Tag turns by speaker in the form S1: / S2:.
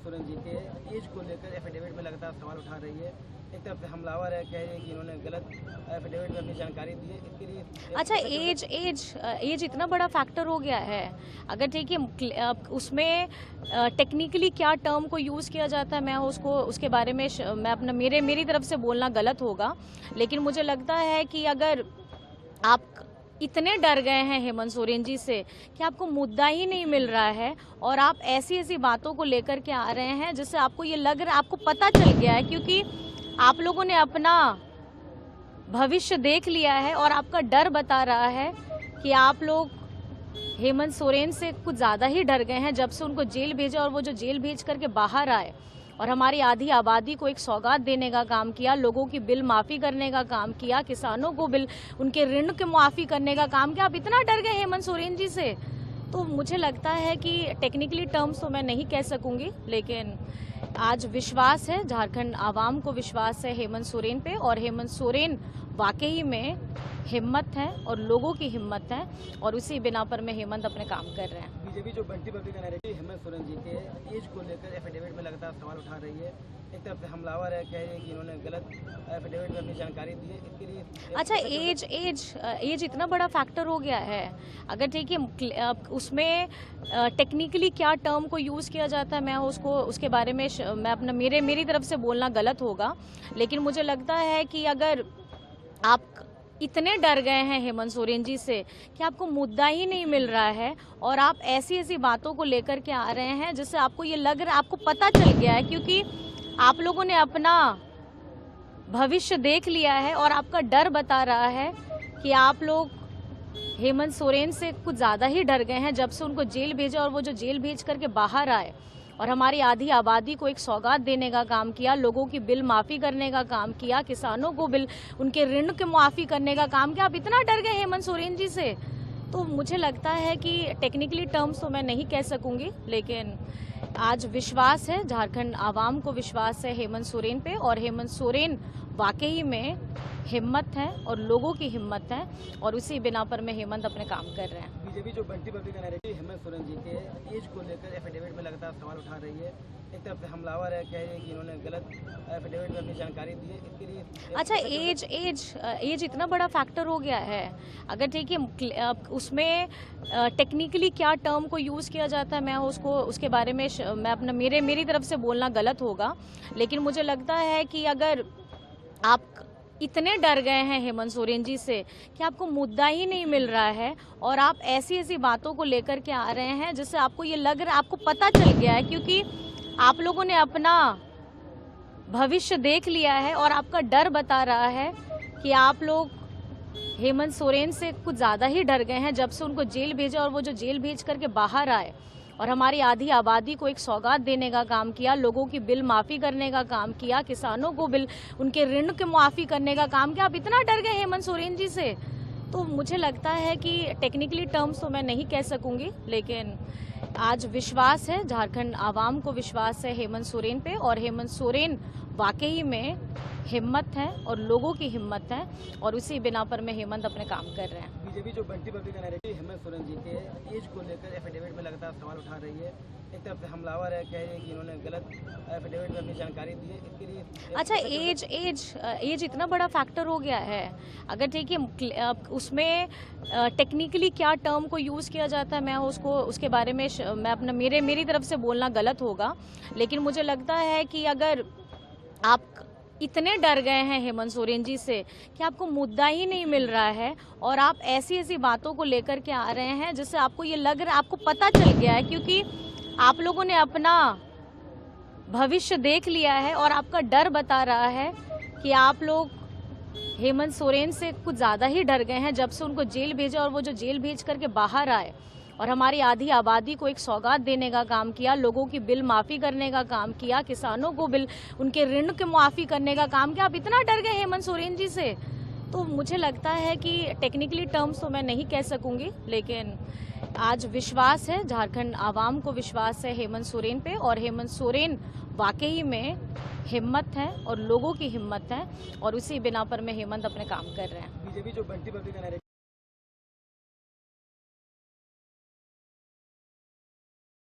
S1: हेमंत सोरेन जी के एज को लेकर एफिडेविट में लगातार सवाल उठा रही है। एक तरफ से हमलावर है, कह रही है कि इन्होंने गलत एफिडेविट में अपनी जानकारी दी है। इसके लिए
S2: अच्छा, एज इतना बड़ा फैक्टर हो गया है। अगर देखिए उसमें टेक्निकली क्या टर्म को यूज़ किया जाता है, मैं उसके बारे में मैं अपना मेरी तरफ से बोलना गलत होगा। लेकिन मुझे लगता है कि अगर आप इतने डर गए हैं हेमंत सोरेन जी से कि आपको मुद्दा ही नहीं मिल रहा है और आप ऐसी बातों को लेकर के आ रहे हैं जिससे आपको ये लग रहा है, आपको पता चल गया है, क्योंकि आप लोगों ने अपना भविष्य देख लिया है और आपका डर बता रहा है कि आप लोग हेमंत सोरेन से कुछ ज़्यादा ही डर गए हैं। जब से उनको जेल भेजा और वो जो जेल भेज करके बाहर आए और हमारी आधी आबादी को एक सौगात देने का काम किया, लोगों की बिल माफ़ी करने का काम किया, किसानों को बिल उनके ऋण की माफ़ी करने का काम किया, आप इतना डर गए हेमंत सोरेन जी से। तो मुझे लगता है कि टेक्निकली टर्म्स तो मैं नहीं कह सकूंगी, लेकिन आज विश्वास है, झारखंड आवाम को विश्वास है हेमंत सोरेन पे, और हेमंत सोरेन वाकई में हिम्मत है और लोगों की हिम्मत है, और उसी बिना पर में हेमंत अपने काम कर रहे हैं।
S1: बीजेपी जो बंटी बबली का नैरेटिव हेमंत सोरेन जी के एज को लेकर एफिडेविट में लगातार सवाल उठा रही है। एक तरफ से हमलावर है, कह रही है कि इन्होंने गलत एफिडेविट में अपनी जानकारी दी है। इसके लिए
S2: अच्छा, एज इतना बड़ा फैक्टर हो गया है। अगर देखिए उसमें टेक्निकली क्या टर्म को यूज़ किया जाता है, मैं उसके बारे में मैं अपना मेरी तरफ से बोलना गलत होगा। लेकिन मुझे लगता है कि अगर आप इतने डर गए हैं हेमंत सोरेन जी से कि आपको मुद्दा ही नहीं मिल रहा है और आप ऐसी बातों को लेकर के आ रहे हैं जिससे आपको ये लग रहा है, आपको पता चल गया है, क्योंकि आप लोगों ने अपना भविष्य देख लिया है और आपका डर बता रहा है कि आप लोग हेमंत सोरेन से कुछ ज़्यादा ही डर गए हैं। जब से उनको जेल भेजा और वो जो जेल भेज करके बाहर आए और हमारी आधी आबादी को एक सौगात देने का काम किया, लोगों की बिल माफ़ी करने का काम किया, किसानों को बिल उनके ऋण की माफ़ी करने का काम किया, आप इतना डर गए हेमंत सोरेन जी से। तो मुझे लगता है कि टेक्निकली टर्म्स तो मैं नहीं कह सकूंगी, लेकिन आज विश्वास है, झारखंड आवाम को विश्वास है हेमंत सोरेन पे, और हेमंत सोरेन वाकई में हिम्मत है और लोगों की हिम्मत है, और उसी बिना पर में हेमंत अपने काम कर रहे हैं।
S1: बीजेपी जो बंटी बबली का नैरेटिव हेमंत सोरेन जी के एज को लेकर एफिडेविट में लगातार सवाल उठा रही है। एक तरफ से हमलावर है, कह रही है कि इन्होंने गलत एफिडेविट में अपनी जानकारी दी है। इसके लिए
S2: अच्छा, एज इतना बड़ा फैक्टर हो गया है। अगर देखिए उसमें टेक्निकली क्या टर्म को यूज़ किया जाता है, मैं उसके बारे में मैं अपना मेरी तरफ से बोलना गलत होगा। लेकिन मुझे लगता है कि अगर आप इतने डर गए हैं हेमंत सोरेन जी से कि आपको मुद्दा ही नहीं मिल रहा है और आप ऐसी बातों को लेकर के आ रहे हैं जिससे आपको ये लग रहा है, आपको पता चल गया है, क्योंकि आप लोगों ने अपना भविष्य देख लिया है और आपका डर बता रहा है कि आप लोग हेमंत सोरेन से कुछ ज़्यादा ही डर गए हैं। जब से उनको जेल भेजा और वो जो जेल भेज करके बाहर आए और हमारी आधी आबादी को एक सौगात देने का काम किया, लोगों की बिल माफ़ी करने का काम किया, किसानों को बिल उनके ऋण की माफ़ी करने का काम किया, आप इतना डर गए हेमंत सोरेन जी से। तो मुझे लगता है कि टेक्निकली टर्म्स तो मैं नहीं कह सकूंगी, लेकिन आज विश्वास है, झारखंड आवाम को विश्वास है हेमंत सोरेन पे, और हेमंत सोरेन वाकई में हिम्मत है और लोगों की हिम्मत है, और उसी बिना पर में हेमंत अपने काम कर रहे हैं।
S1: बीजेपी जो बंटी बबली का नैरेटिव हेमंत सोरेन जी के एज को लेकर एफिडेविट में लगातार सवाल उठा रही है। एक तरफ से हमलावर है, कह रही है कि इन्होंने गलत एफिडेविट में अपनी जानकारी दी है। इसके लिए
S2: अच्छा, एज इतना बड़ा फैक्टर हो गया है। अगर देखिए उसमें टेक्निकली क्या टर्म को यूज़ किया जाता है, मैं उसके बारे में मैं अपना मेरी तरफ से बोलना गलत होगा। लेकिन मुझे लगता है कि अगर आप इतने डर गए हैं हेमंत सोरेन जी से कि आपको मुद्दा ही नहीं मिल रहा है और आप ऐसी बातों को लेकर के आ रहे हैं जिससे आपको ये लग रहा है, आपको पता चल गया है, क्योंकि आप लोगों ने अपना भविष्य देख लिया है और आपका डर बता रहा है कि आप लोग हेमंत सोरेन से कुछ ज़्यादा ही डर गए हैं। जब से उनको जेल भेजा और वो जो जेल भेज करके बाहर आए और हमारी आधी आबादी को एक सौगात देने का काम किया, लोगों की बिल माफ़ी करने का काम किया, किसानों को बिल उनके ऋण की माफ़ी करने का काम किया, आप इतना डर गए हेमंत सोरेन जी से। तो मुझे लगता है कि टेक्निकली टर्म्स तो मैं नहीं कह सकूंगी, लेकिन आज विश्वास है, झारखंड आवाम को विश्वास है हेमंत सोरेन पे, और हेमंत सोरेन वाकई में हिम्मत है और लोगों की हिम्मत है, और उसी बिना पर में हेमंत अपने काम कर रहे हैं।
S1: बीजेपी जो बंटी बबली का